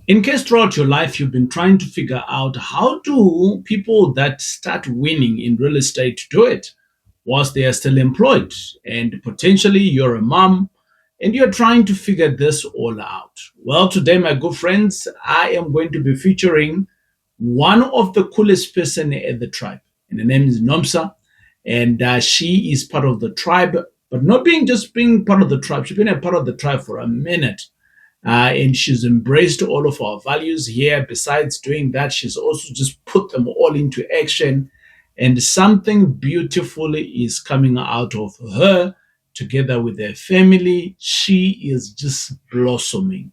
In case throughout your life you've been trying to figure out how do people that start winning in real estate do it whilst they are still employed, and potentially you're a mom and you're trying to figure this all out. Well, today, my good friends, I am going to be featuring one of the coolest person at the tribe, and her name is Nomsa, and she is part of the tribe, but not being just being part of the tribe. She's been a part of the tribe for a minute, and she's embraced all of our values here. Besides doing that, she's also just put them all into action. And something beautiful is coming out of her together with her family. She is just blossoming.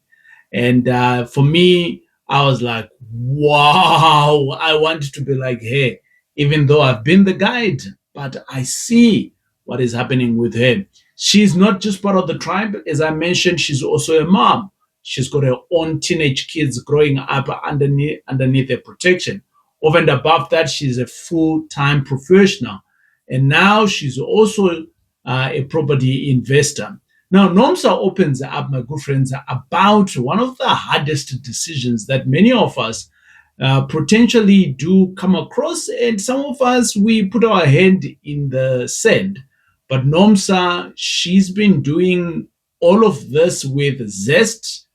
And for me, I was like, wow, I wanted to be like, hey, even though I've been the guide, but I see what is happening with her. She's not just part of the tribe. As I mentioned, she's also a mom. She's got her own teenage kids growing up underneath her protection. Over and above that, she's a full-time professional. And now she's also a property investor. Now, Nomsa opens up, my good friends, about one of the hardest decisions that many of us potentially do come across, and some of us we put our hand in the sand. But Nomsa, she's been doing all of this with zest,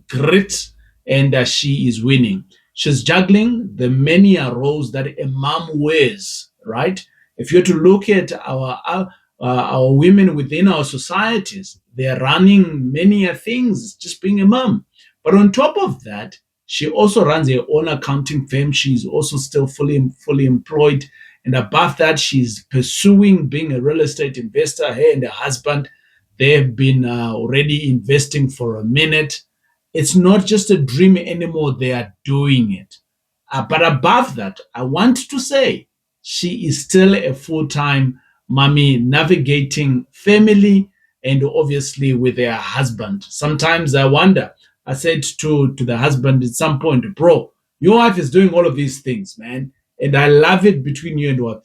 grit, and she is winning. She's juggling the many roles that a mom wears, right? If you're to look at our women within our societies, they're running many things, just being a mom. But on top of that, she also runs her own accounting firm. She's also still fully employed. And above that, she's pursuing being a real estate investor. Her and her husband, they've been already investing for a minute. It's not just a dream anymore. They are doing it. But above that, I want to say she is still a full-time mommy navigating family and obviously with her husband. Sometimes I wonder, I said to the husband at some point, bro, your wife is doing all of these things, man. And I love it between you and what.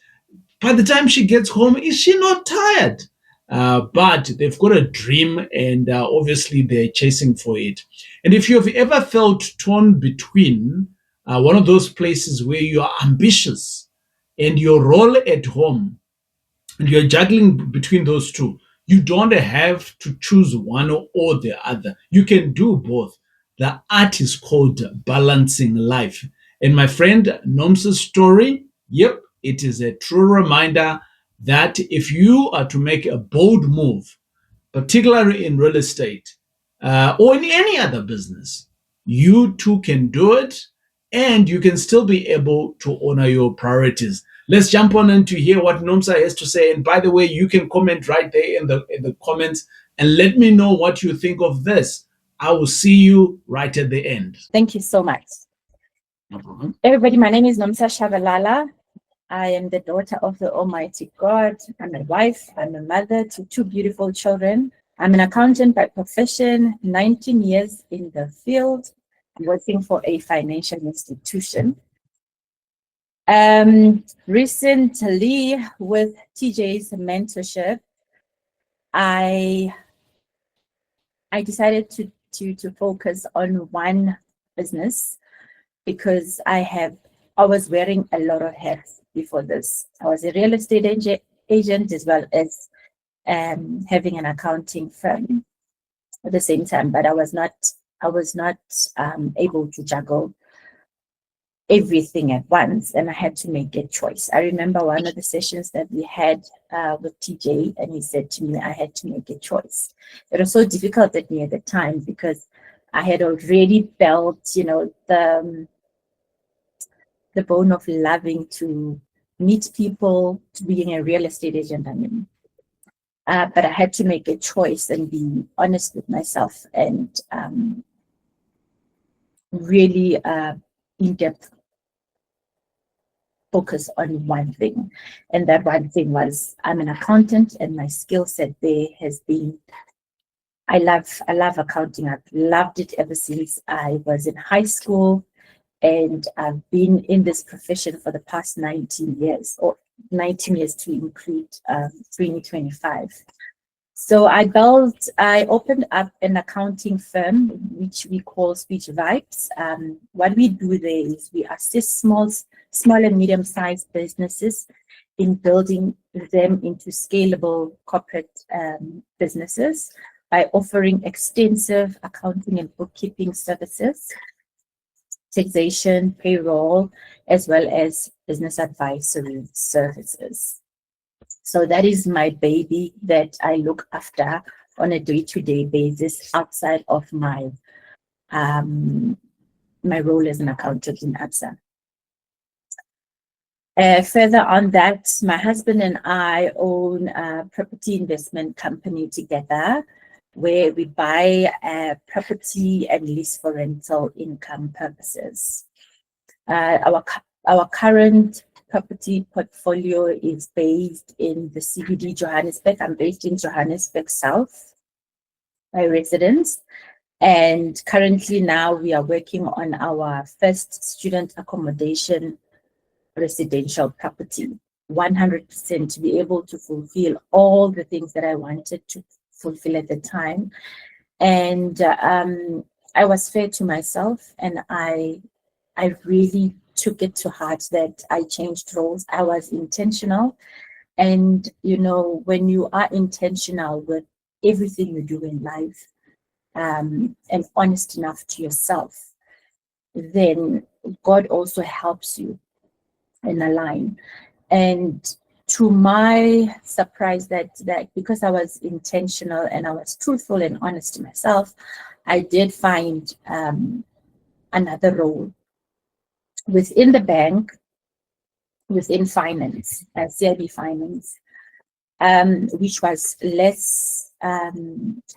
By the time she gets home, is she not tired? But they've got a dream, and obviously they're chasing for it. And if you've ever felt torn between one of those places where you are ambitious and your role at home, and you're juggling between those two, you don't have to choose one or the other. You can do both. The art is called balancing life. And my friend Nomsa's story, yep, it is a true reminder that if you are to make a bold move, particularly in real estate or in any other business, you too can do it, and you can still be able to honor your priorities. Let's jump on in to hear what Nomsa has to say. And by the way, you can comment right there in the comments and let me know what you think of this. I will see you right at the end. Thank you so much. No problem. Everybody, my name is Nomsa Shabalala. I am the daughter of the Almighty God. I'm a wife. I'm a mother to two beautiful children. I'm an accountant by profession, 19 years in the field, working for a financial institution. Recently, with TJ's mentorship, I decided to focus on one business because I was wearing a lot of hats before this. I was a real estate agent as well as having an accounting firm at the same time, but I was not able to juggle everything at once, and I had to make a choice. I remember one of the sessions that we had with TJ, and he said to me, I had to make a choice. It was so difficult at me at the time because I had already felt, the bone of loving to meet people, to being a real estate agent. But I had to make a choice and be honest with myself and really in-depth focus on one thing. And that one thing was, I'm an accountant, and my skill set there has been, I love accounting. I've loved it ever since I was in high school, and I've been in this profession for the past 19 years, or 19 years to include 2025. So I opened up an accounting firm, which we call Speech Vibes. What we do there is we assist small and medium-sized businesses in building them into scalable corporate businesses by offering extensive accounting and bookkeeping services, taxation, payroll, as well as business advisory services. So that is my baby that I look after on a day-to-day basis outside of um, my role as an accountant in ABSA. Further on that, my husband and I own a property investment company together where we buy property and lease for rental income purposes. Our current property portfolio is based in the CBD Johannesburg. I'm based in Johannesburg South, my residence. And currently now we are working on our first student accommodation residential property, 100% to be able to fulfill all the things that I wanted to fulfill at the time. And I was fair to myself, and I really took it to heart that I changed roles. I was intentional. And, you know, when you are intentional with everything you do in life, and honest enough to yourself, then God also helps you and align. And to my surprise, that because I was intentional and I was truthful and honest to myself, I did find another role within the bank, within finance, CIB finance, which was less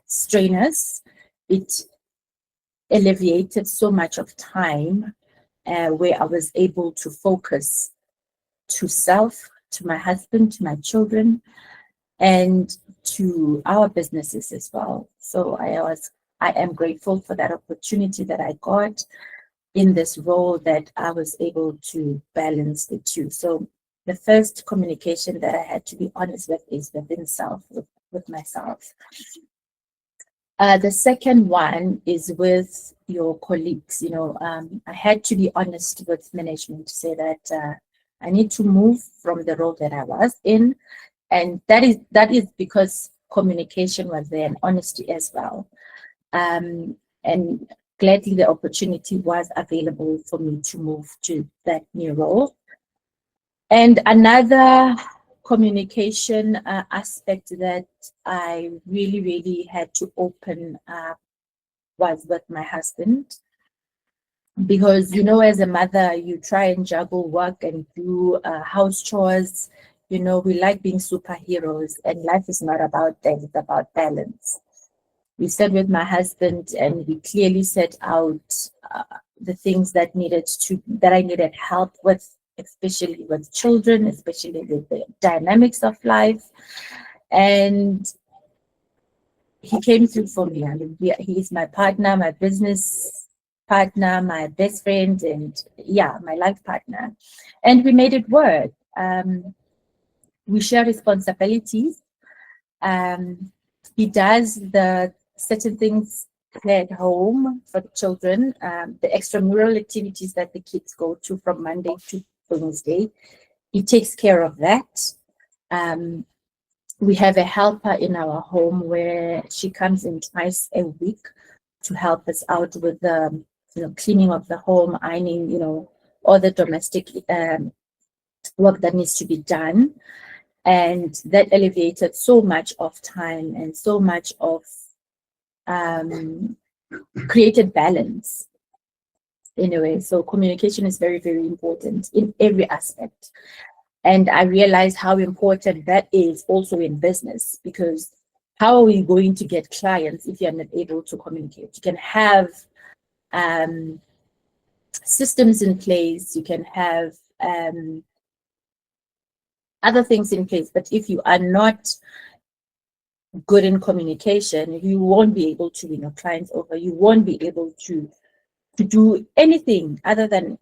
strenuous. It alleviated so much of time where I was able to focus to self, to my husband, to my children, and to our businesses as well. So I am grateful for that opportunity that I got in this role, that I was able to balance the two. So the first communication that I had to be honest with is within self, with myself. The second one is with your colleagues. You know, I had to be honest with management to say that I need to move from the role that I was in, and that is because communication was there and honesty as well. And gladly the opportunity was available for me to move to that new role. And another communication aspect that I really had to open up was with my husband. Because, you know, as a mother, you try and juggle work and do house chores. You know, we like being superheroes, and life is not about that, it's about balance. We sat with my husband and we clearly set out the things that I needed help with, especially with children, especially with the dynamics of life. And he came through for me. I mean, he is my partner, my business partner, my best friend, and yeah, my life partner. And we made it work. We share responsibilities. He does the certain things at home for the children, the extramural activities that the kids go to from Monday to Wednesday. He takes care of that. We have a helper in our home where she comes in twice a week to help us out with the cleaning of the home, ironing, all the domestic work that needs to be done. And that alleviated so much of time and so much of created balance in a way. So communication is very, very important in every aspect. And I realized how important that is also in business, because how are we going to get clients if you're not able to communicate? You can have systems in place, you can have other things in place, but if you are not good in communication, you won't be able to win your clients over. You won't be able to do anything other than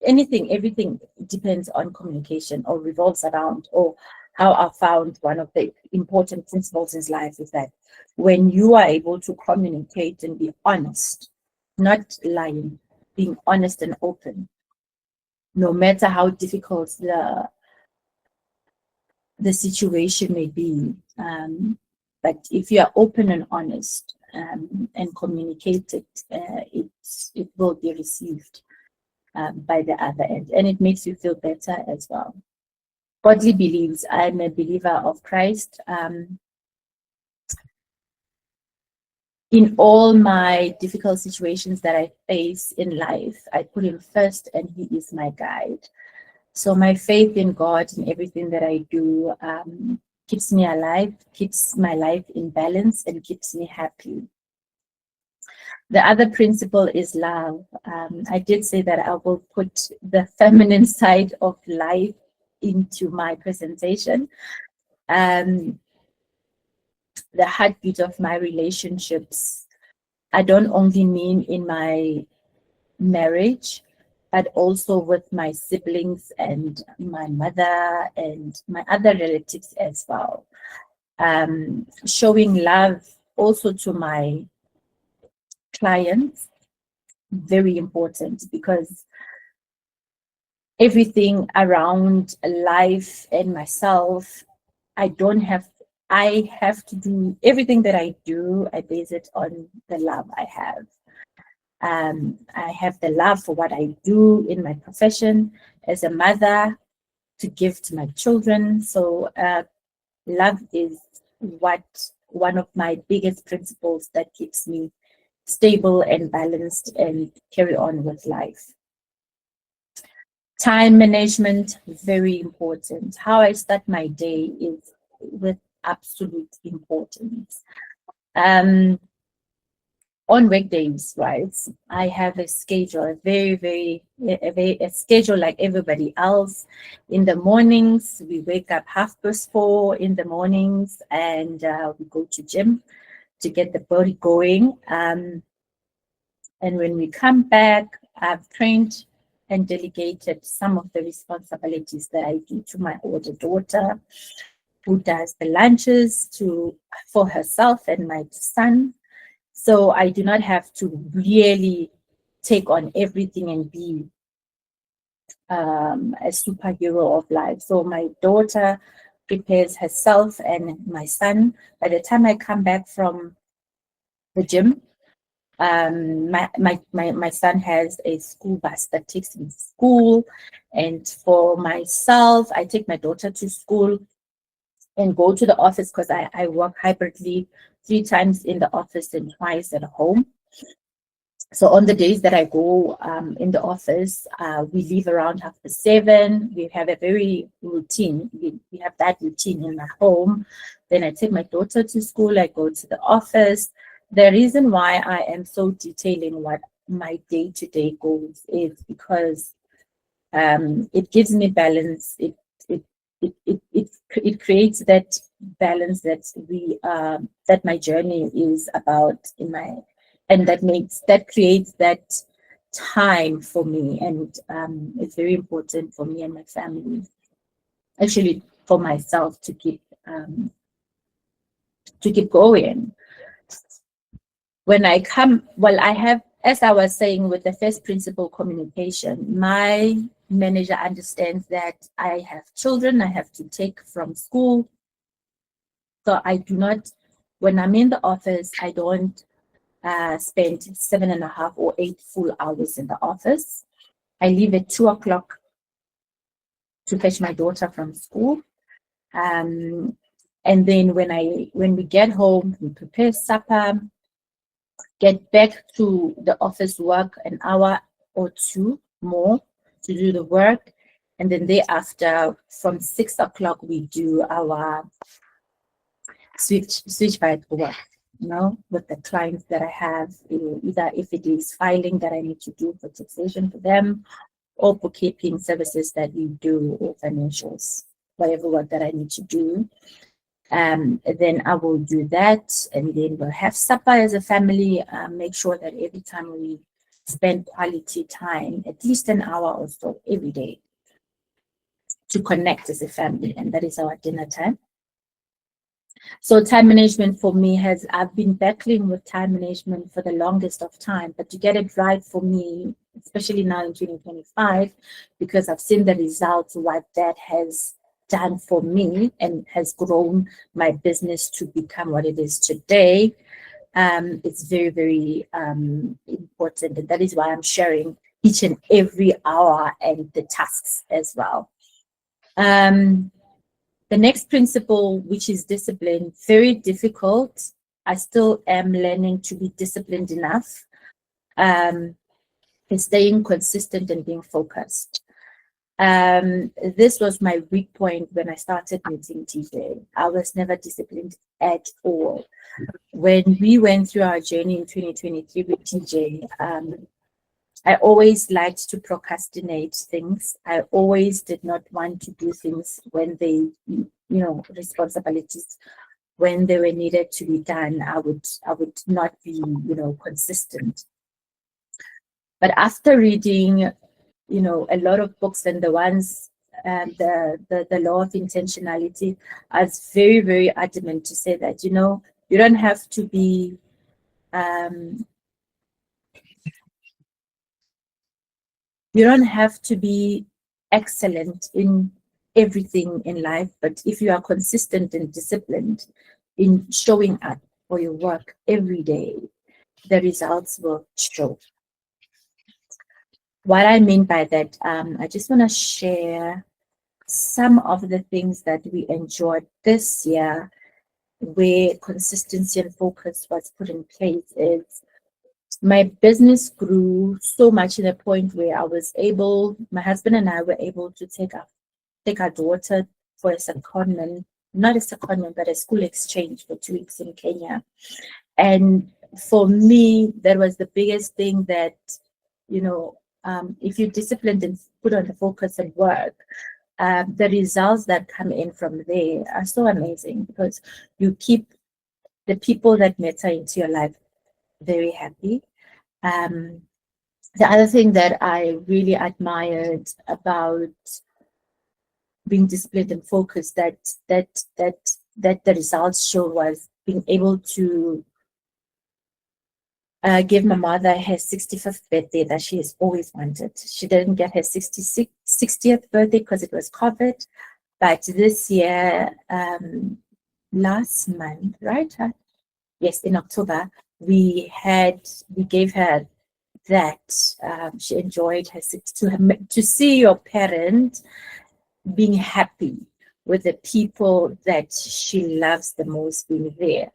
anything. Everything depends on communication or revolves around, or how I found one of the important principles in life is that when you are able to communicate and be honest, not lying, being honest and open, no matter how difficult the situation may be. But if you are open and honest and communicate it, it will be received by the other end, and it makes you feel better as well. Godly beliefs. I'm a believer of Christ. In all my difficult situations that I face in life, I put him first, and he is my guide. So my faith in God in everything that I do keeps me alive, keeps my life in balance, and keeps me happy. The other principle is love. I did say that I will put the feminine side of life into my presentation. The heartbeat of my relationships, I don't only mean in my marriage, but also with my siblings and my mother and my other relatives as well. Showing love also to my clients, very important, because everything around life and myself, I have to do everything that I do. I base it on the love I have. I have the love for what I do in my profession as a mother to give to my children. So love is one of my biggest principles that keeps me stable and balanced and carry on with life. Time management, very important. How I start my day is with absolute importance. On weekdays, right, I have a schedule, a schedule like everybody else. In the mornings, we wake up 4:30 in the mornings, and we go to gym to get the body going. And when we come back, I've trained and delegated some of the responsibilities that I do to my older daughter, who does the lunches for herself and my son. So I do not have to really take on everything and be a superhero of life. So my daughter prepares herself and my son. By the time I come back from the gym, my son has a school bus that takes him to school. And for myself, I take my daughter to school and go to the office because I work hybridly, 3 times in the office and twice at home. So on the days that I go in the office, we leave around 7:30. We have a very routine. We have that routine in my home. Then I take my daughter to school. I go to the office. The reason why I am so detailing what my day-to-day goals is because it gives me balance. It creates that balance that my journey is about and that creates that time for me, and it's very important for me and my family, actually for myself to keep going. When I have, as I was saying with the first principle, communication, my manager understands that I have children I have to take from school. So I do not, when I'm in the office, I don't spend 7.5 or 8 full hours in the office. I leave at 2:00 to fetch my daughter from school. And then when we get home, we prepare supper, get back to the office work an hour or 2 more to do the work. And then thereafter, from 6:00, we do our switch by work, with the clients that I have, either if it is filing that I need to do for taxation for them, or bookkeeping services that we do, or financials, whatever work that I need to do. Then I will do that, and then we'll have supper as a family. Make sure that every time we spend quality time, at least an hour or so every day. to connect as a family, and that is our dinner time. So time management for me I've been battling with time management for the longest of time, but to get it right for me, especially now in 2025, because I've seen the results, what that has done for me and has grown my business to become what it is today. It's very, very important. And that is why I'm sharing each and every hour and the tasks as well. The next principle, which is discipline, very difficult. I still am learning to be disciplined enough, and staying consistent and being focused. This was my weak point when I started meeting TJ. I was never disciplined at all. When we went through our journey in 2023 with TJ, I always liked to procrastinate things. I always did not want to do things when responsibilities, when they were needed to be done, I would not be, consistent. But after reading, a lot of books, and the ones, the law of intentionality, I was very, very adamant to say that, you don't have to be, you don't have to be excellent in everything in life, but if you are consistent and disciplined in showing up for your work every day, the results will show. What I mean by that, I just want to share some of the things that we enjoyed this year where consistency and focus was put in place. Is my business grew so much to the point where my husband and I were able to take our daughter for a secondment, not a secondment, but a school exchange for 2 weeks in Kenya. And for me, that was the biggest thing that, if you're disciplined and put on the focus and work, the results that come in from there are so amazing, because you keep the people that matter into your life very happy. The other thing that I really admired about being disciplined and focused that the results show was being able to give my mother her 65th birthday that she has always wanted. She didn't get her 60th birthday because it was COVID, but this year, last month, right? Yes, in October, we gave her that. She enjoyed her to see your parent being happy with the people that she loves the most being there.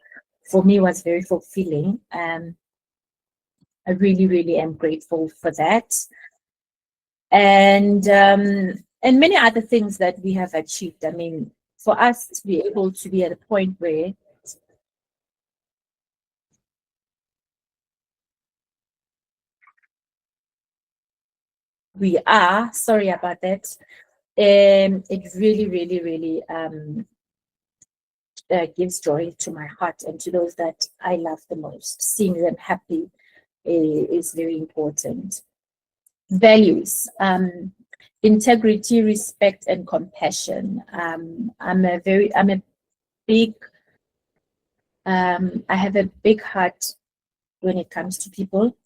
For me, was very fulfilling. I really, really am grateful for that. And many other things that we have achieved. I mean, for us to be able to be at a point where we are, sorry about that, it really, really, really gives joy to my heart and to those that I love the most. Seeing them happy is very important. Values, integrity, respect, and compassion. I have a big heart when it comes to people.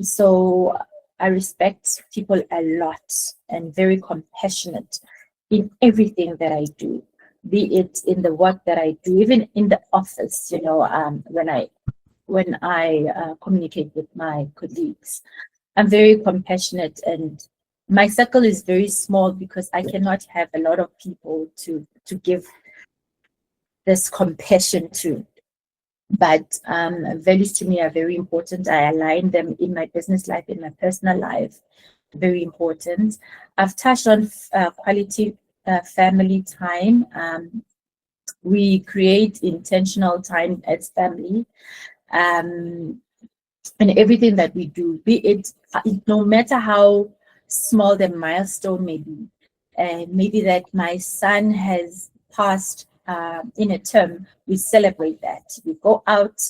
So I respect people a lot and very compassionate in everything that I do, be it in the work that I do, even in the office, when I communicate with my colleagues. I'm very compassionate, and my circle is very small because I cannot have a lot of people to give this compassion to. But values to me are very important. I align them in my business life, in my personal life, very important. I've touched on quality family time. We create intentional time as family. And everything that we do, be it no matter how small the milestone may be, maybe that my son has passed in a term, we celebrate that. We go out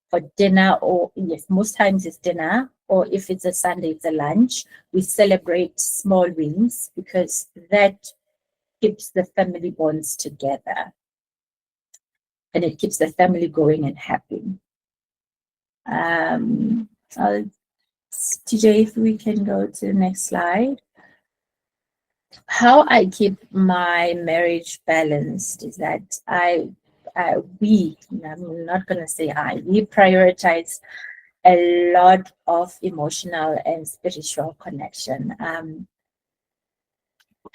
for dinner, or yes, most times it's dinner, or if it's a Sunday, it's a lunch. We celebrate small wins, because that keeps the family bonds together, and it keeps the family going and happy. Um, uh, TJ, if we can go to the next slide. How I keep my marriage balanced is that I'm not going to say we prioritize a lot of emotional and spiritual connection.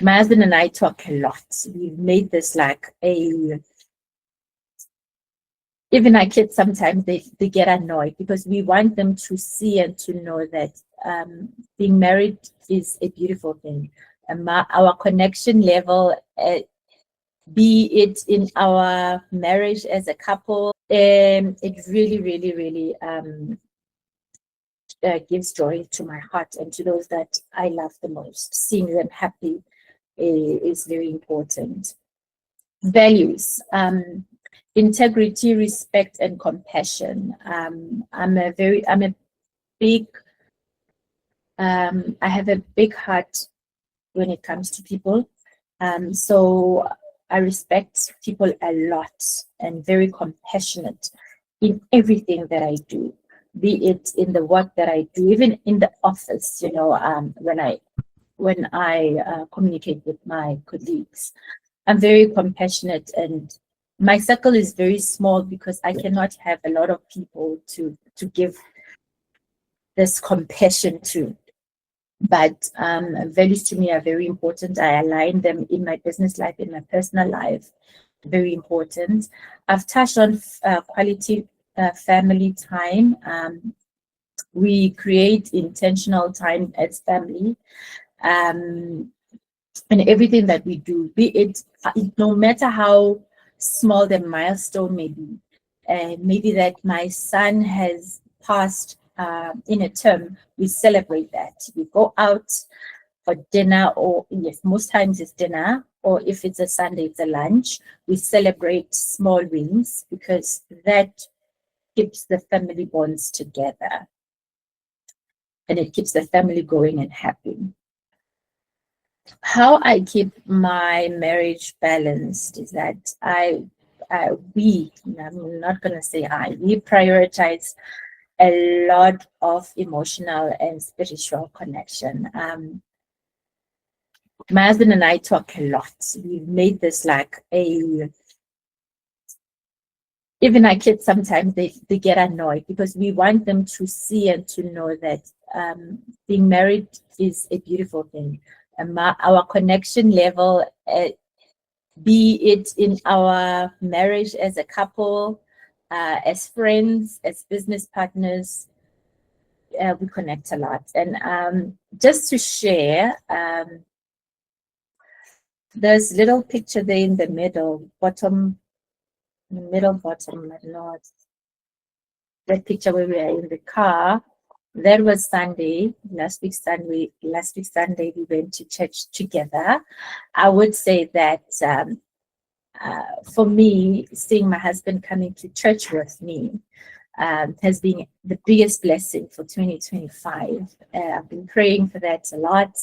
My husband and I talk a lot. We've made this like even our kids sometimes they get annoyed because we want them to see and to know that being married is a beautiful thing. Our connection level, be it in our marriage as a couple, it really, really, really gives joy to my heart and to those that I love the most. Seeing them happy is very important. Values. Integrity, respect, and compassion. I'm a big, I have a big heart when it comes to people. So I respect people a lot and very compassionate in everything that I do, be it in the work that I do, even in the office, when I communicate with my colleagues. I'm very compassionate, and my circle is very small because I cannot have a lot of people to give this compassion to. But values to me are very important. I align them in my business life, in my personal life. Very important. I've touched on quality family time. We create intentional time as family. And everything that we do, be it no matter how small the milestone may be, maybe that my son has passed in a term, we celebrate that. We go out for dinner, or yes, most times it's dinner, or if it's a Sunday, it's a lunch. We celebrate small wins because that keeps the family bonds together, and it keeps the family going and happy. How I keep my marriage balanced is that I'm not going to say we prioritize a lot of emotional and spiritual connection. My husband and I talk a lot. We've made this like even our kids sometimes they get annoyed because we want them to see and to know that being married is a beautiful thing. Our connection level, be it in our marriage as a couple, as friends, as business partners, we connect a lot. And just to share, there's a little picture there in the middle bottom, I don't know, that picture where we are in the car. That was Sunday, last week Sunday we went to church together. I would say that for me, seeing my husband coming to church with me has been the biggest blessing for 2025. I've been praying for that a lot,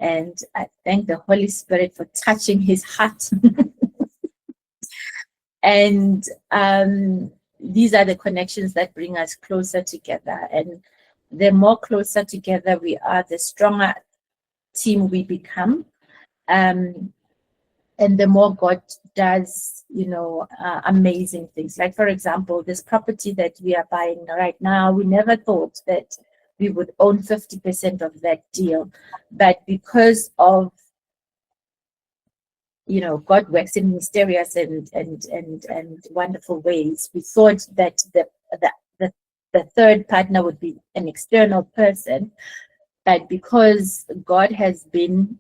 and I thank the Holy Spirit for touching his heart. And these are the connections that bring us closer together. And the more closer together we are, the stronger team we become. And the more God does, amazing things. Like, for example, this property that we are buying right now, we never thought that we would own 50% of that deal. But because of God works in mysterious and wonderful ways, we thought that the third partner would be an external person, but because God has been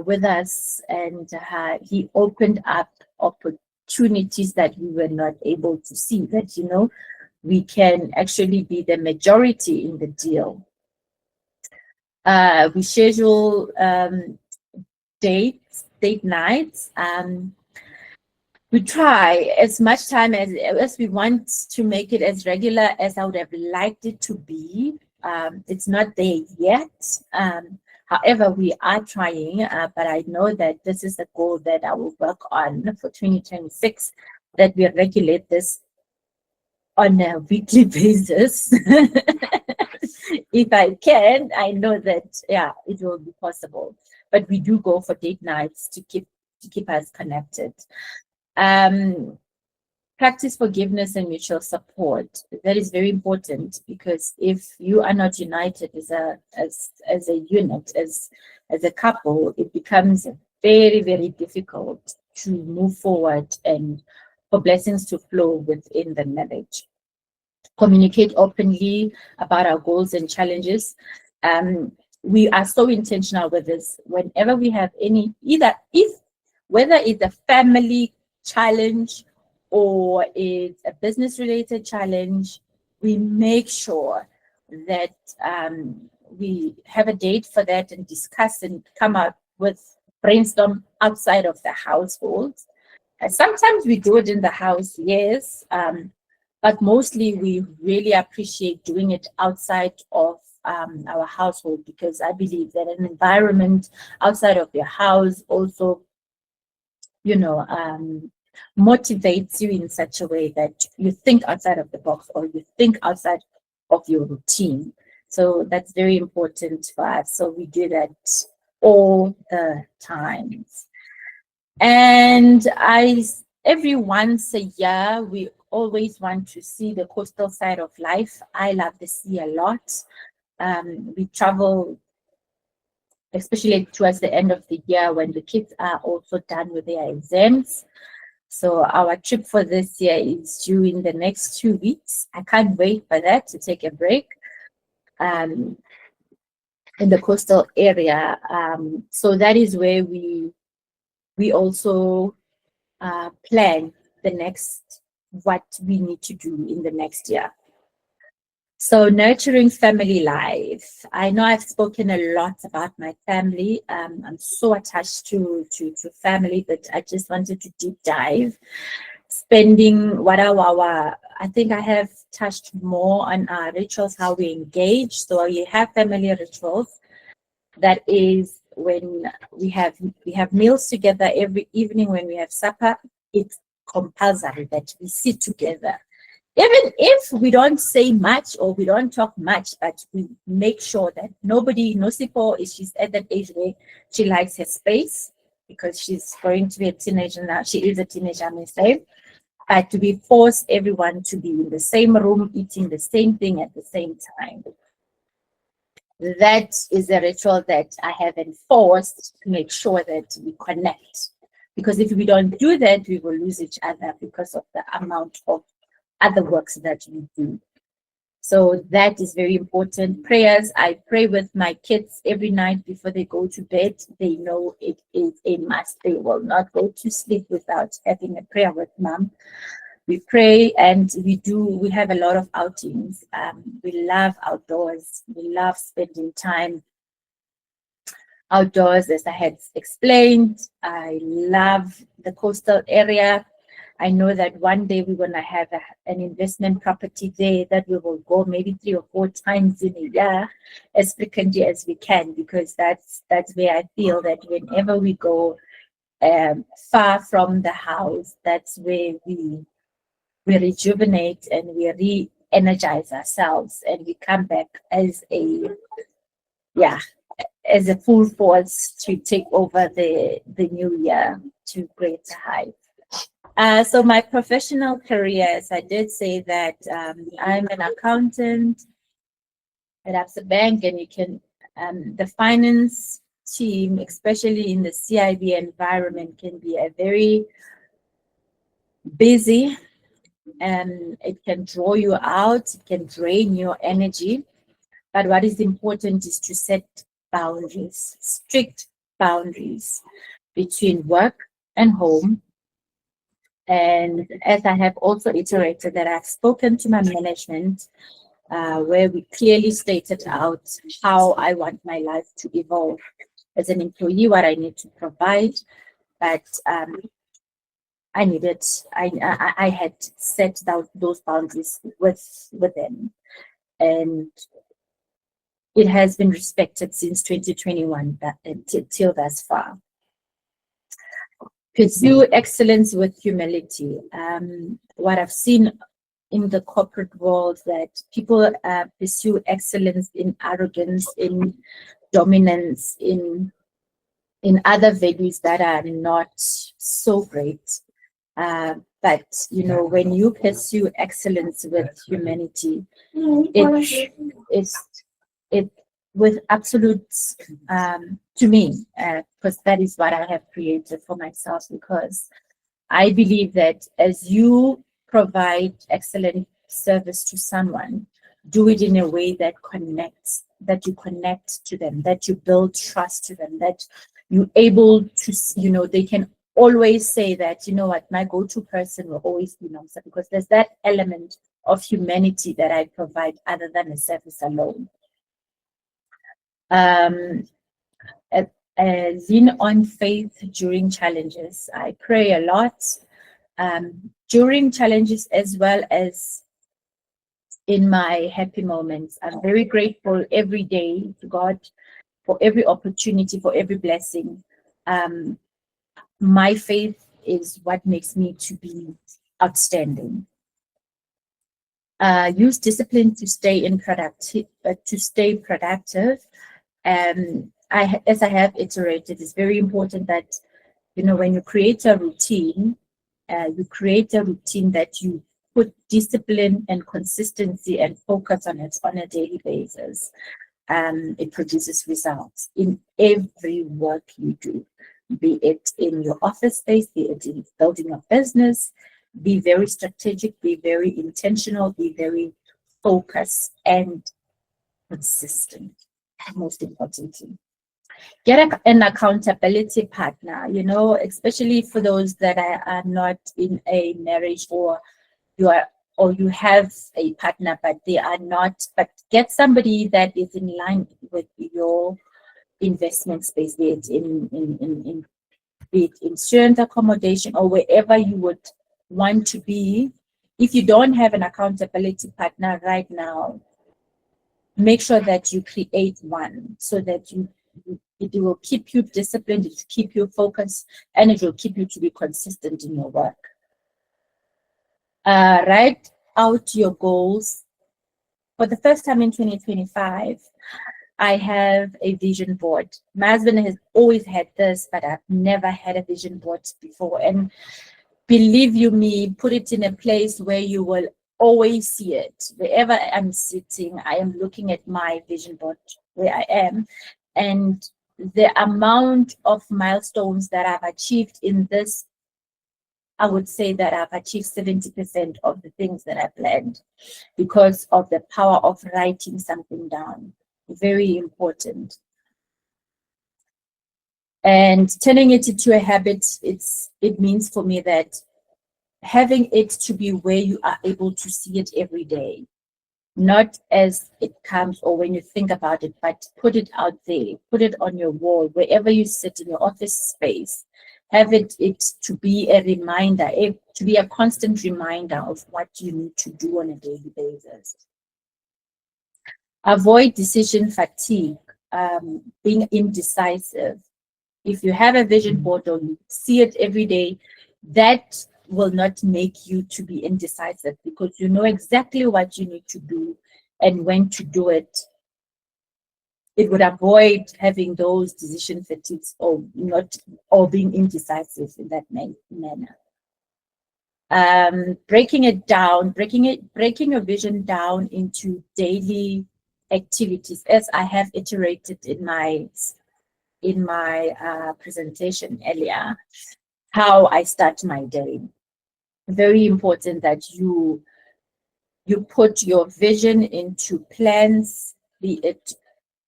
with us, and he opened up opportunities that we were not able to see, that we can actually be the majority in the deal. We schedule date nights. We try as much time as we want to make it as regular as I would have liked it to be. It's not there yet. However, we are trying, but I know that this is the goal that I will work on for 2026, that we regulate this on a weekly basis. If I can, I know that yeah, it will be possible. But we do go for date nights to keep us connected. Um, Practice forgiveness and mutual support. That is very important, because if you are not united as a unit, as a couple, it becomes very, very difficult to move forward and for blessings to flow within the marriage. Communicate openly about our goals and challenges. Um, we are so intentional with this. Whenever we have any, whether it's a family challenge or it's a business related challenge, we make sure that we have a date for that and discuss and come up with brainstorm outside of the household. Sometimes we do it in the house, yes, but mostly we really appreciate doing it outside of our household, because I believe that an environment outside of your house also, you know, motivates you in such a way that you think outside of the box, or you think outside of your routine. So that's very important for us. So we do that all the time. And every once a year, we always want to see the coastal side of life. I love the sea a lot. We travel, especially towards the end of the year when the kids are also done with their exams. So our trip for this year is due in the next 2 weeks. I can't wait for that, to take a break um, in the coastal area. So that is where we also plan the next, what we need to do in the next year. So nurturing family life. I know I've spoken a lot about my family. I'm so attached to family that I just wanted to deep dive. Spending what our I think I have touched more on our rituals, how we engage. So you have family rituals. That is when we have meals together every evening. When we have supper, it's compulsory that we sit together. Even if we don't say much or we don't talk much, but we make sure that nobody, Nosipo, is she's at that age where she likes her space, because she's going to be a teenager now. She is a teenager, I may say. But we force everyone to be in the same room, eating the same thing at the same time. That is a ritual that I have enforced to make sure that we connect. Because if we don't do that, we will lose each other because of the amount of other works that we do. So that is very important. Prayers, I pray with my kids every night before they go to bed. They know it is a must. They will not go to sleep without having a prayer with mom. We pray, and we have a lot of outings. We love outdoors. We love spending time outdoors, as I had explained. I love the coastal area. I know that one day we're going to have an investment property there that we will go maybe 3 or 4 times in a year, as frequently as we can, because that's where I feel that whenever we go far from the house, that's where we rejuvenate and we re-energize ourselves, and we come back as a full force to take over the new year to greater heights. So my professional career, as I did say that I'm an accountant at Absa Bank, and you can the finance team, especially in the CIB environment, can be a very busy, and it can draw you out, it can drain your energy. But what is important is to set boundaries, strict boundaries between work and home. And as I have also iterated, that I've spoken to my management, where we clearly stated out how I want my life to evolve as an employee, what I need to provide. But I had set down those boundaries with them. And it has been respected since 2021 till thus far. Pursue excellence with humility. What I've seen in the corporate world, that people pursue excellence in arrogance, in dominance, in other values that are not so great. But when you pursue excellence with humanity, it with absolute, to me, because that is what I have created for myself, because I believe that as you provide excellent service to someone, do it in a way that connects, that you connect to them, that you build trust to them, that you're able to, they can always say that, what, my go-to person will always be Nomsa, because there's that element of humanity that I provide other than a service alone. Lean on faith during challenges. I pray a lot during challenges as well as in my happy moments. I'm very grateful every day to God for every opportunity, for every blessing. My faith is what makes me to be outstanding. Use discipline to stay productive. As I have iterated, it's very important that when you create a routine, that you put discipline and consistency and focus on it on a daily basis. It produces results in every work you do, be it in your office space, be it in building a business. Be very strategic, be very intentional, be very focused and consistent, most importantly. Get an accountability partner, especially for those that are not in a marriage, or you have a partner but they are not, but get somebody that is in line with your investment space, be it in student accommodation or wherever you would want to be. If you don't have an accountability partner right now, make sure that you create one, so that it will keep you disciplined, it will keep you focused, and it will keep you to be consistent in your work. Write out your goals. For the first time in 2025, I have a vision board. My husband has always had this, but I've never had a vision board before. And believe you me, put it in a place where you will always see it. Wherever I'm sitting, I am looking at my vision board where I am. And the amount of milestones that I've achieved in this, I would say that I've achieved 70% of the things that I planned, because of the power of writing something down. Very important. And turning it into a habit, it means for me that having it to be where you are able to see it every day, not as it comes or when you think about it, but put it out there, put it on your wall, wherever you sit in your office space. Have it to be a reminder, to be a constant reminder of what you need to do on a daily basis. Avoid decision fatigue, being indecisive. If you have a vision board or you see it every day, that will not make you to be indecisive, because you know exactly what you need to do and when to do it. It would avoid having those decision fatigues or being indecisive in that manner. Breaking your vision down into daily activities, as I have iterated in my presentation earlier, how I start my day. Very important that you put your vision into plans, be it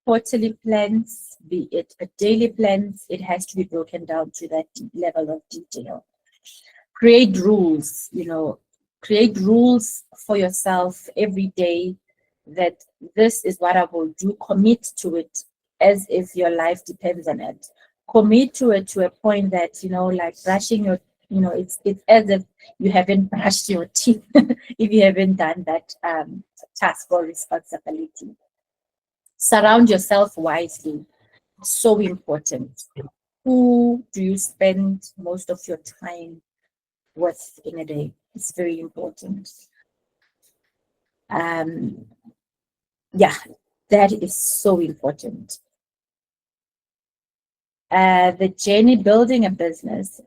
quarterly plans, be it a daily plans. It has to be broken down to that level of detail. Create rules, create rules for yourself every day, that this is what I will do. Commit to it as if your life depends on it. Commit to it to a point that, like brushing your, it's as if you haven't brushed your teeth if you haven't done that task or responsibility. Surround yourself wisely. So important. Who do you spend most of your time with in a day? It's very important. Yeah, that is so important. The journey building a business.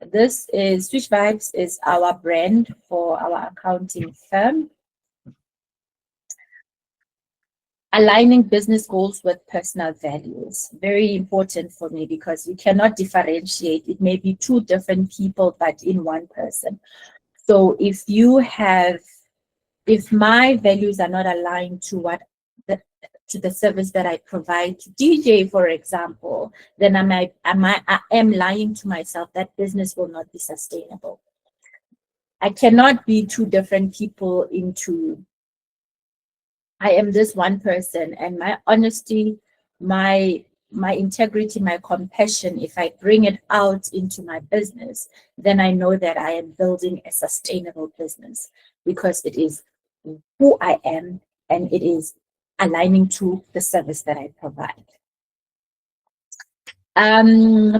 This is Switch Vibes is our brand for our accounting firm. Aligning business goals with personal values. Very important for me because you cannot differentiate. It may be two different people, but in one person. So if my values are not aligned to the service that I provide to DJ, for example, then I am lying to myself. That business will not be sustainable. I cannot be two different people into. I am this one person, and my honesty, my integrity, my compassion, if I bring it out into my business, then I know that I am building a sustainable business because it is who I am and it is aligning to the service that I provide.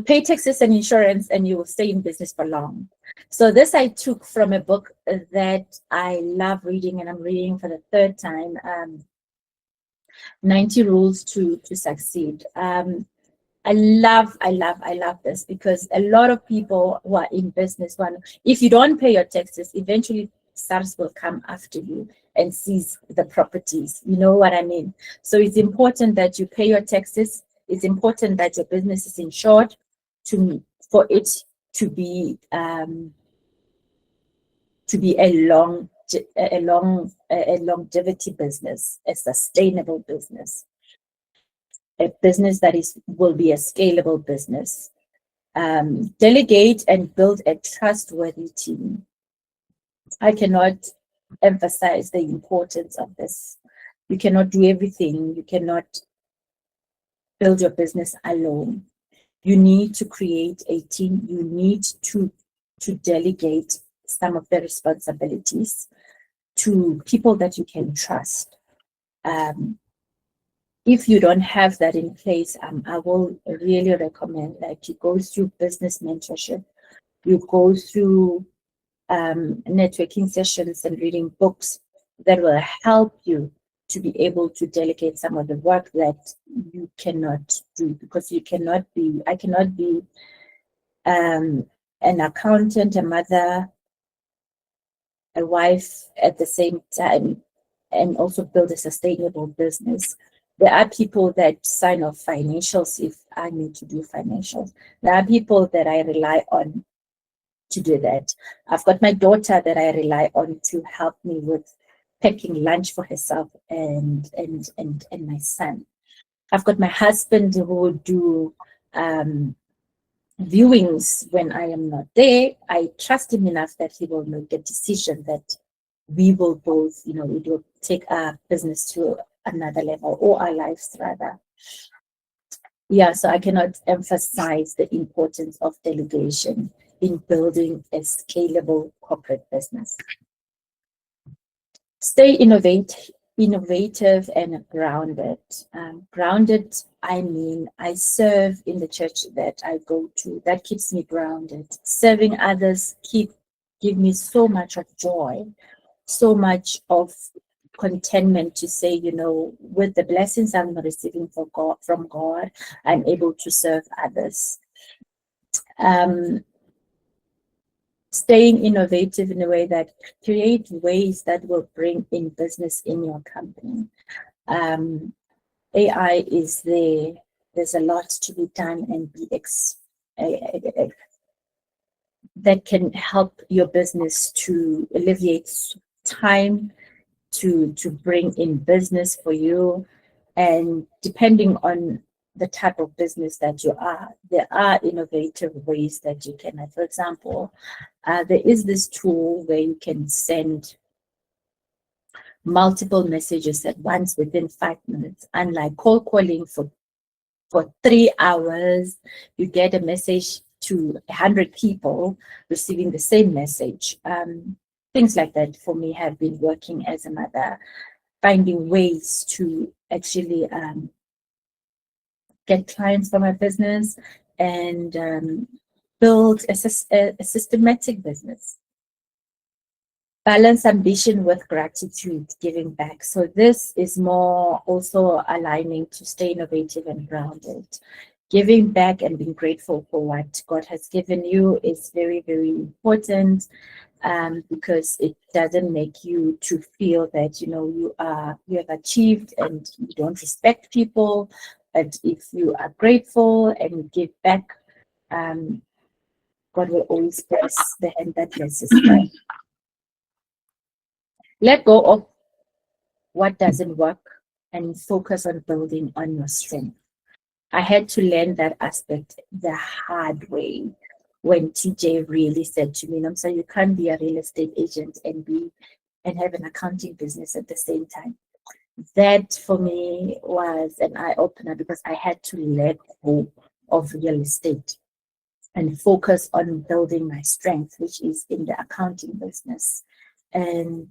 Pay taxes and insurance and you will stay in business for long. So this I took from a book that I love reading, and I'm reading for the third time, 90 Rules to Succeed. I love this because a lot of people who are in business, if you don't pay your taxes, eventually SARS will come after you and seize the properties. You know what I mean? So it's important that you pay your taxes. It's important that your business is insured for it to be a longevity business, a sustainable business, a business that will be a scalable business. Delegate and build a trustworthy team. I cannot emphasize the importance of this. You cannot do everything. You cannot build your business alone. You need to create a team. You need to delegate some of the responsibilities to people that you can trust. If you don't have that in place, I will really recommend that you go through business mentorship. You go through networking sessions and reading books that will help you to be able to delegate some of the work that you cannot do, because I cannot be an accountant, a mother, a wife at the same time, and also build a sustainable business. There are people that sign off financials if I need to do financials. There are people that I rely on to do that. I've got my daughter that I rely on to help me with packing lunch for herself and my son. I've got my husband who will do viewings when I am not there. I trust him enough that he will make a decision that we will both, we will take our business to another level, or our lives rather. Yeah, so I cannot emphasize the importance of delegation in building a scalable corporate business. Stay innovative and grounded. Grounded, I mean, I serve in the church that I go to. That keeps me grounded. Serving others give me so much of joy, so much of contentment to say, with the blessings I'm receiving from God, I'm able to serve others. Staying innovative in a way that create ways that will bring in business in your company. AI is there. There's a lot to be done and that can help your business to alleviate time, to bring in business for you. And depending on the type of business that you are, there are innovative ways that you can. For example, there is this tool where you can send multiple messages at once within 5 minutes, unlike cold calling for 3 hours. You get a message to 100 people receiving the same message. Things like that for me have been working as a mother. finding ways to actually get clients for my business and build a systematic business. Balance ambition with gratitude, giving back. So this is more also aligning to stay innovative and grounded. Giving back and being grateful for what God has given you is very, very important, because it doesn't make you to feel that you have achieved and you don't respect people. But if you are grateful and you give back, um, God will always bless the hand that blesses you. Let go of what doesn't work and focus on building on your strength. I had to learn that aspect the hard way when TJ really said to me, "Nomsa, you can't be a real estate agent and have an accounting business at the same time." That for me was an eye opener because I had to let go of real estate and focus on building my strength, which is in the accounting business. And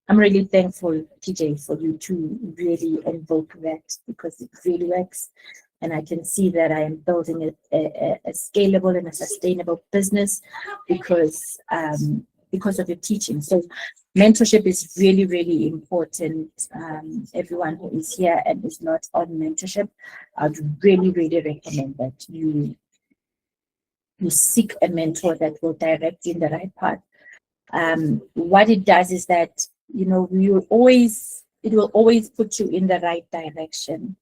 I'm really thankful, TJ, for you to really invoke that because it really works. And I can see that I am building a scalable and a sustainable business because of your teaching. So mentorship is really, really important. Everyone who is here and is not on mentorship, I'd really, really recommend that you seek a mentor that will direct you in the right path. What it does is that it will always put you in the right direction.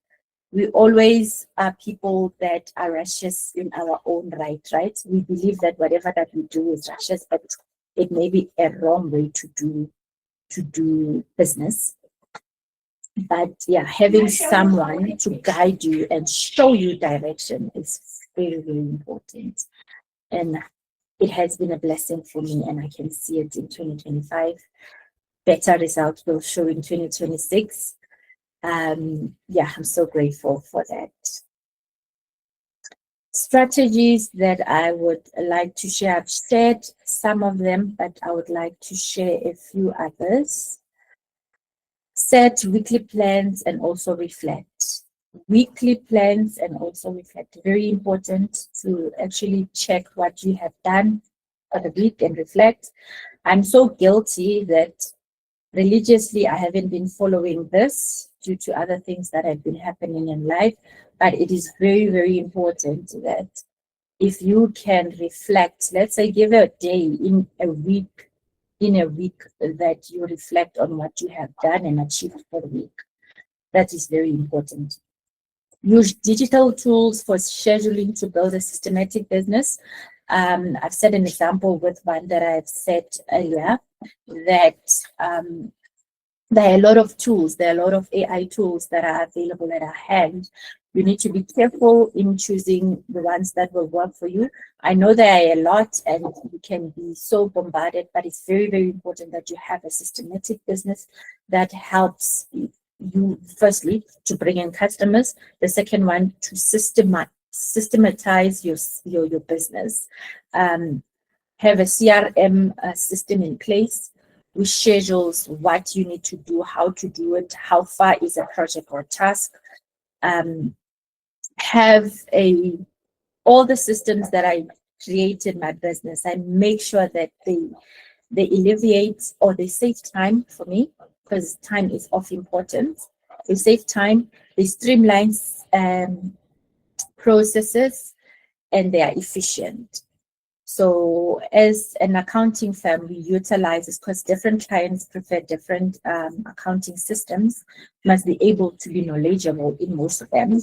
We always are people that are righteous in our own right? We believe that whatever that we do is righteous, but it may be a wrong way to do business. But yeah, having someone to guide you and show you direction is very, very important. And it has been a blessing for me, and I can see it in 2025. Better results will show in 2026. I'm so grateful for that. Strategies that I would like to share. I've shared some of them, but I would like to share a few others. Set weekly plans and also reflect. Weekly plans and also reflect. Very important to actually check what you have done for the week and reflect. I'm so guilty that religiously I haven't been following this due to other things that have been happening in life, but it is very, very important that if you can reflect, let's say give a day in a week that you reflect on what you have done and achieved for the week. That is very important. Use digital tools for scheduling to build a systematic business. I've set an example with one that I've said earlier that there are a lot of tools, there are a lot of AI tools that are available at our hand. You need to be careful in choosing the ones that will work for you. I know there are a lot and you can be so bombarded, but it's very, very important that you have a systematic business that helps you, firstly, to bring in customers. The second one, to systematize your business. Have a CRM system in place which schedules what you need to do, how to do it, how far is a project or task. Have all the systems that I create in my business, I make sure that they alleviate or they save time for me, because time is of importance. They save time, they streamline processes, and they are efficient. So as an accounting firm, we utilize this because different clients prefer different accounting systems, must be able to be knowledgeable in most of them.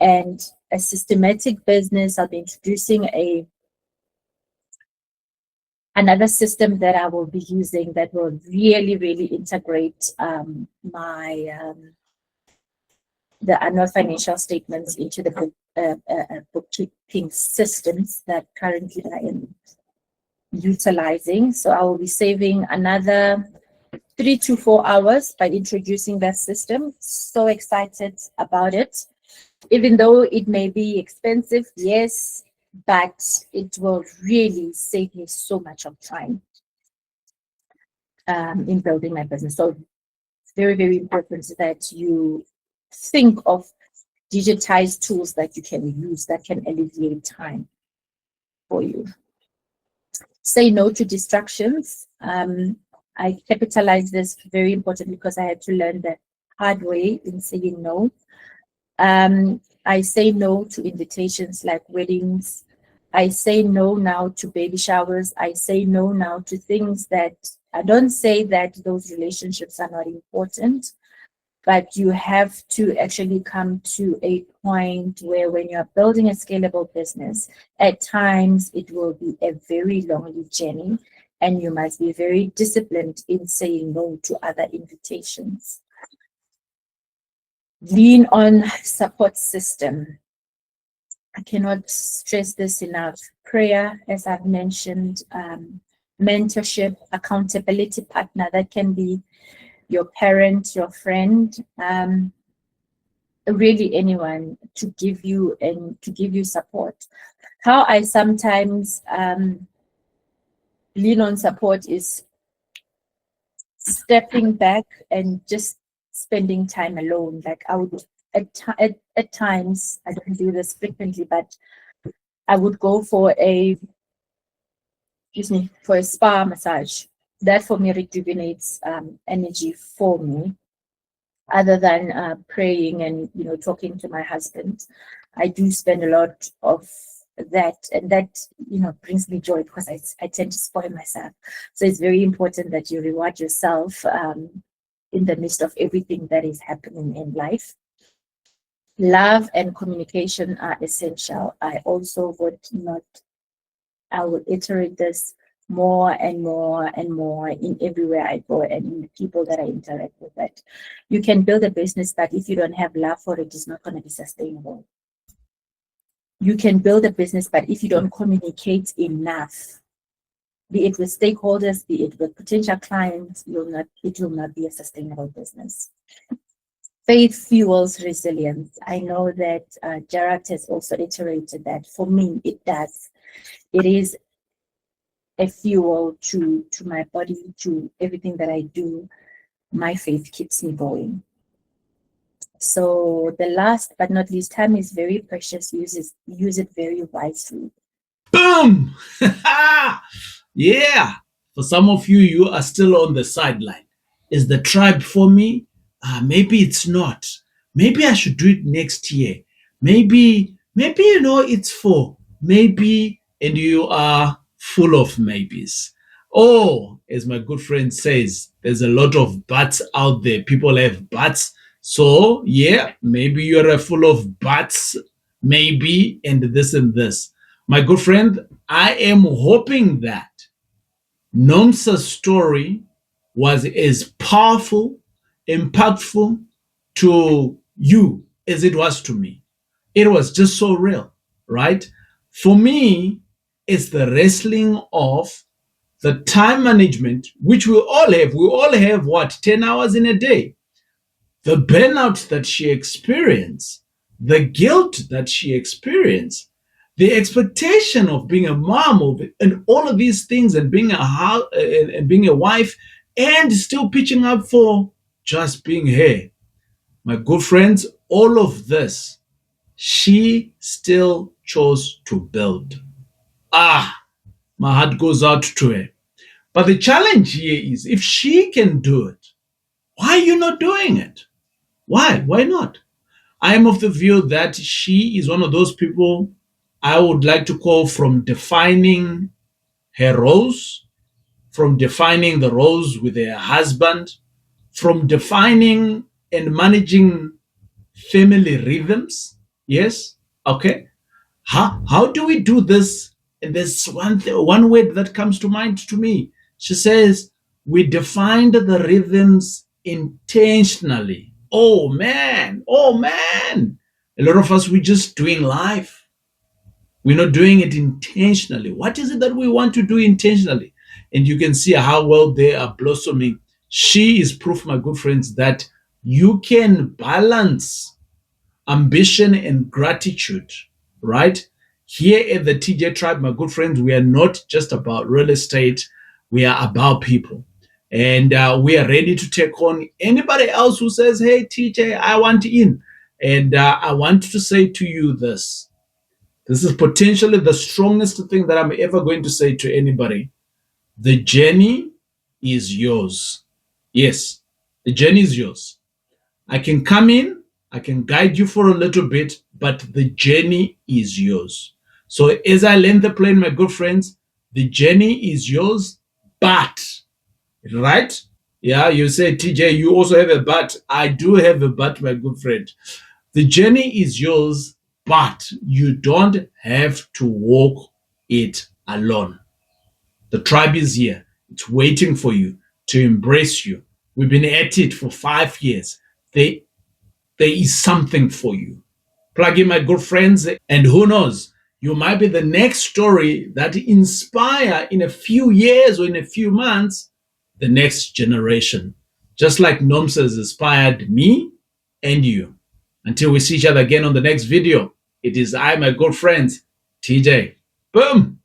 And a systematic business, I'll be introducing another system that I will be using that will really, really integrate the annual financial statements into the bookkeeping systems that currently I am utilizing. So I will be saving another 3 to 4 hours by introducing that system. So excited about it. Even though it may be expensive, yes, but it will really save me so much of time. in building my business. So it's very, very important that you think of digitized tools that you can use that can alleviate time for you. Say no to distractions. I capitalize this very important because I had to learn the hard way in saying no. I say no to invitations like weddings. I say no now to baby showers. I say no now to things that I don't say that those relationships are not important, but you have to actually come to a point where when you're building a scalable business, at times it will be a very lonely journey, and you must be very disciplined in saying no to other invitations. Lean on support system. I cannot stress this enough. Prayer, as I've mentioned, mentorship, accountability partner, that can be your parent, your friend, really anyone to give you support. How I sometimes lean on support is stepping back and just spending time alone. Like I would at times, I don't do this frequently, but I would go for a spa massage. That for me rejuvenates energy for me. Other than praying and talking to my husband, I do spend a lot of that, and that brings me joy because I tend to spoil myself. So it's very important that you reward yourself in the midst of everything that is happening in life. Love and communication are essential. I will iterate this more and more and more in everywhere I go and in the people that I interact with. That you can build a business, but if you don't have love for it, it's not going to be sustainable. You can build a business, but if you don't communicate enough, be it with stakeholders, be it with potential clients, it will not be a sustainable business. Faith fuels resilience. I know that Gerard has also iterated that. For me, it does. It is a fuel to my body, to everything that I do. My faith keeps me going. So the last but not least, time is very precious. Use it very wisely. Boom! Yeah. For some of you, you are still on the sideline. Is the tribe for me? Maybe it's not. Maybe I should do it next year. Maybe it's for maybe, and you are full of maybes. Oh, as my good friend says, there's a lot of buts out there. People have buts. So yeah, maybe you're full of buts, maybe, and this and this. My good friend, I am hoping that Nomsa's story was as powerful, impactful to you as it was to me. It was just so real, right? For me, it's the wrestling of the time management, which we all have. We all have what, 10 hours in a day? The burnout that she experienced, the guilt that she experienced, the expectation of being a mom of it, and all of these things, and being a wife, and still pitching up for just being here. My good friends, all of this, she still chose to build. My heart goes out to her. But the challenge here is if she can do it, why are you not doing it? Why? Why not? I am of the view that she is one of those people I would like to call from defining her roles, from defining the roles with her husband, from defining and managing family rhythms. Yes. Okay. How do we do this? And there's one word that comes to mind to me. She says, we defined the rhythms intentionally. Oh man. Oh man. A lot of us, we're just doing life. We're not doing it intentionally. What is it that we want to do intentionally? And you can see how well they are blossoming. She is proof, my good friends, that you can balance ambition and gratitude, right? Here at the TJ Tribe, my good friends, we are not just about real estate, we are about people. And we are ready to take on anybody else who says, hey, TJ, I want in. And I want to say to you this. This is potentially the strongest thing that I'm ever going to say to anybody. The journey is yours. Yes, the journey is yours. I can come in, I can guide you for a little bit, but the journey is yours. So as I land the plane, my good friends, the journey is yours, but, right? Yeah, you say, TJ, you also have a but. I do have a but, my good friend. The journey is yours, but you don't have to walk it alone. The tribe is here. It's waiting for you to embrace you. We've been at it for 5 years. There, there is something for you. Plug in, my good friends, and who knows, you might be the next story that inspire in a few years or in a few months the next generation. Just like Nomsa has inspired me and you. Until we see each other again on the next video, it is I, my good friends, TJ. Boom.